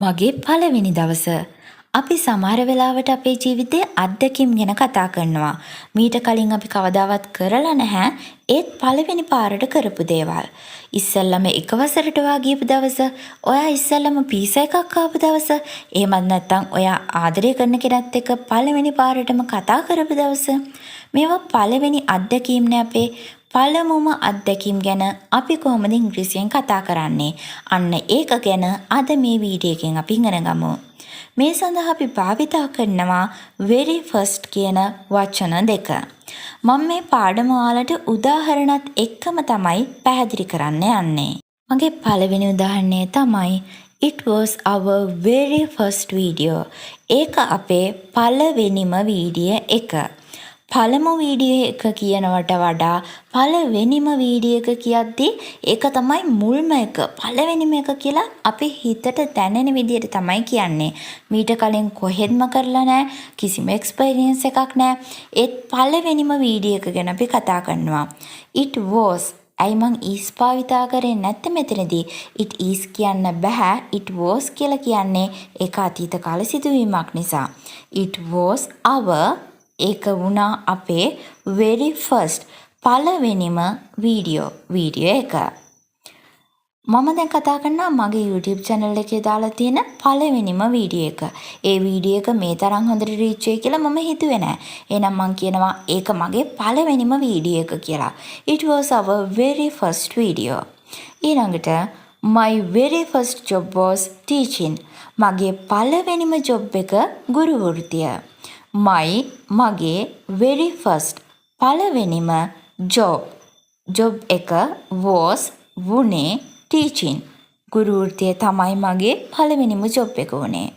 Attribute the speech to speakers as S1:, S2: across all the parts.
S1: මගේ පළවෙනි දවස. අපි සමහර වෙලාවට අපේ ජීවිතයේ අත්දැකීම් ගැන කතා කරනවා. මීට කලින් අපි කවදාවත් කරලා නැහැ. ඒත් පළවෙනි පාරට කරපු දේවල්. ඉස්සෙල්ලම එක වසරට ගියපු දවස, ඔයා ඉස්සෙල්ලම පීසා එකක් ආපු දවස, එහෙමත් නැත්නම් ඔයා ආදරය කරන කෙනත් එක්ක පළවෙනි පාරටම කතා කරපු දවස. මේවා පළවෙනි අත්දැකීම්නේ අපේ. පළමුම අත්දැකීම් ගැන අපි කොහොමද ඉංග්‍රීසියෙන් කතා කරන්නේ? අන්න ඒක ගැන අද මේ වීඩියෝ එකෙන් අපි ඉගෙන ගමු. මේ සඳහා අපි භාවිතා කරනවා very first කියන වචන දෙක. මම මේ පාඩම ඔයාලට උදාහරණත් එක්කම තමයි පැහැදිලි කරන්න යන්නේ. මගේ පළවෙනි උදාහරණය තමයි It was our very first video. ඒක අපේ පළවෙනිම වීඩියෝ එක. පළමු වීඩියෝ එක කියනවට වඩා පළවෙනිම වීඩියෝ එක කියද්දී ඒක තමයි මුල්ම එක, පළවෙනිම එක කියලා අපේ හිතට දැනෙන විදිහට තමයි කියන්නේ. මීට කලින් කොහෙත්ම කරලා නැහැ, කිසිම එක්ස්පීරියන්ස් එකක් නැහැ. ඒත් පළවෙනිම වීඩියෝ එක ගැන අපි කතා කරනවා. It was. ඇයි මං is භාවිතා කරේ නැත්නම් මෙතනදී it is කියන්න බෑ. It was කියලා කියන්නේ ඒක අතීත කාල සිදුවීමක් නිසා. It was our. ඒක වුණා අපේ very first පළවෙනිම වීඩියෝ එක. මම දැන් කතා කරනවා මගේ YouTube channel එකේ දාලා තියෙන පළවෙනිම වීඩියෝ එක. ඒ වීඩියෝ එක මේ තරම් හොඳට රීච් වෙයි කියලා මම හිතුවේ නෑ. එහෙනම් මම කියනවා ඒක මගේ පළවෙනිම වීඩියෝ එක කියලා. It was our very first video. ඊළඟට my very first job was teaching. මගේ පළවෙනිම job එක ගුරු වෘත්තිය. මගේ very first පළවෙනිම job එක was වුණේ teaching. ගුරු වෘත්තිය තමයි මගේ පළවෙනිම job එක වුණේ.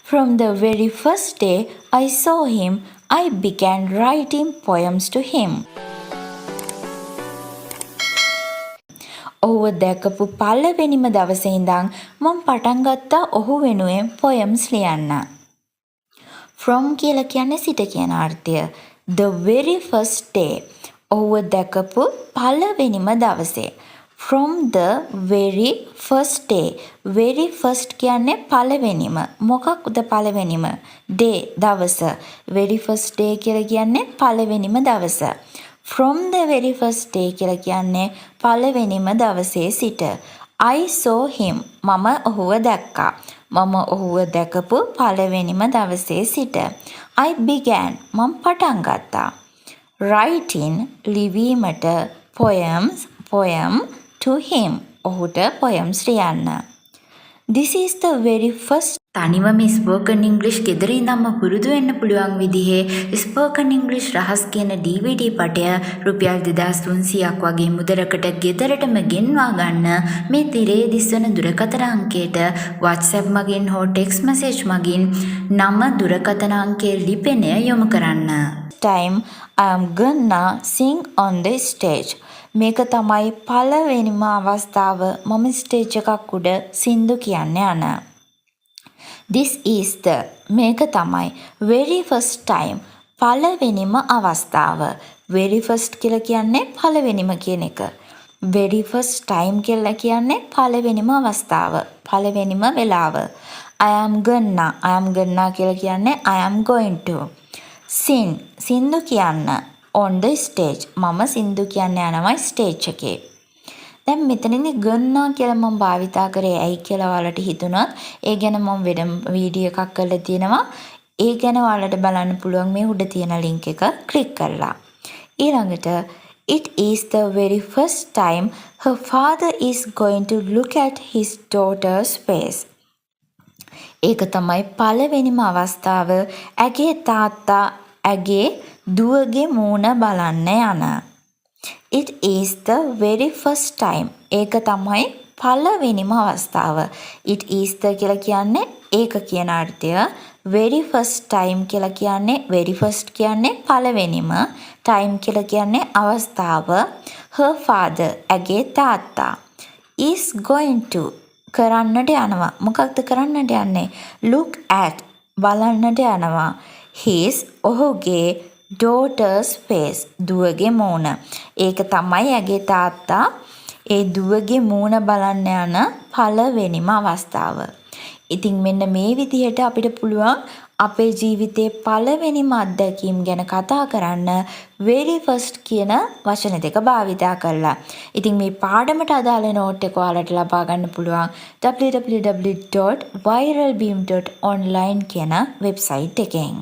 S1: From the very first day I saw him, I began writing poems to him. ඔහුව දැකපු පළවෙනිම දවසේ ඉඳන් මම පටන් ගත්තා ඔහු වෙනුවෙන් poems ලියන්න. From කියලා කියන්නේ සිට කියන අර්ථය. The very first day. ඔහුව දැකපු පළවෙනිම දවසේ. From the very first day. Very first කියන්නේ පළවෙනිම. මොකක්ද පළවෙනිම? Day දවස. Very first day කියලා කියන්නේ පළවෙනිම දවස. From the very first day කියලා කියන්නේ පළවෙනිම දවසේ සිට. I saw him. මම ඔහුව දැක්කා. මම ඔහුව දැකපු පළවෙනිම දවසේ සිට. I began. මම පටන් ගත්තා. Writing ලිවීමට poem to him. ඔහුට poems ලියන්න. This is the very first තනිවම ස්පෝකන් ඉංග්ලිෂ් ගෙදර ඉඳන්ම පුරුදු වෙන්න පුළුවන් විදිහේ ස්පෝකන් ඉංග්ලිෂ් රහස් කියන DVD පටය රුපියල් 2300ක් වගේ මුදලකට ගෙදරටම ගෙන්වා ගන්න මේ තිරේ දිස්වන දුරකථන අංකයට WhatsApp මගින් හෝ text message මගින් නම දුරකථන අංකයේ ලිපිනය යොමු කරන්න. Time I am gonna sing on the stage. මේක තමයි පළවෙනිම අවස්ථාව මම ස්ටේජ් එකක් උඩ සින්දු කියන්න යන. This is the මේක තමයි very first time පළවෙනිම අවස්ථාව. very first කියලා කියන්නේ පළවෙනිම කියන එක. very first time කියලා කියන්නේ පළවෙනිම අවස්ථාව, පළවෙනිම වෙලාව. I am gonna කියලා කියන්නේ I am going to sing සින්දු කියන්න on the stage. මම සින්දු කියන්න යනවා ස්ටේජ් එකේ. දැන් මෙතනදී ගන්නා කියලා මම භාවිතා කරේ ඇයි කියලා ඔයාලට හිතුණොත් ඒ ගැන මම වෙන වීඩියෝ එකක් කරලා තියෙනවා. ඒ ගැන ඔයාලට බලන්න පුළුවන් මේ උඩ තියෙන link එක ක්ලික් කරලා. ඊළඟට it is the very first time her father is going to look at his daughter's face. ඒක තමයි පළවෙනිම අවස්ථාව ඇගේ තාත්තා ඇගේ දුවගේ මූණ බලන්න යන. It is the very first time. ඒක තමයි පළවෙනිම අවස්ථාව. It is the කියලා කියන්නේ ඒක කියන අර්ථය. Very first time කියලා කියන්නේ very first කියන්නේ පළවෙනිම. Time කියලා කියන්නේ අවස්ථාව. Her father ඇගේ තාත්තා is going to කරන්නට යනවා. මොකක්ද කරන්නට යන්නේ? Look at බලන්නට යනවා. His ඔහුගේ daughter's face දුවගේ මූණ. ඒක තමයි ඇගේ තාත්තා ඒ දුවගේ මූණ බලන්න යන පළවෙනිම අවස්ථාව. ඉතින් මෙන්න මේ විදිහට අපිට පුළුවන් අපේ ජීවිතේ පළවෙනිම අත්දැකීම් ගැන කතා කරන්න very first කියන වචන දෙක භාවිතා කරලා. ඉතින් මේ පාඩමට අදාළ නෝට් එක ඔයාලට ලබා ගන්න පුළුවන් www.viralbeam.online කියන වෙබ්සයිට් එකෙන්.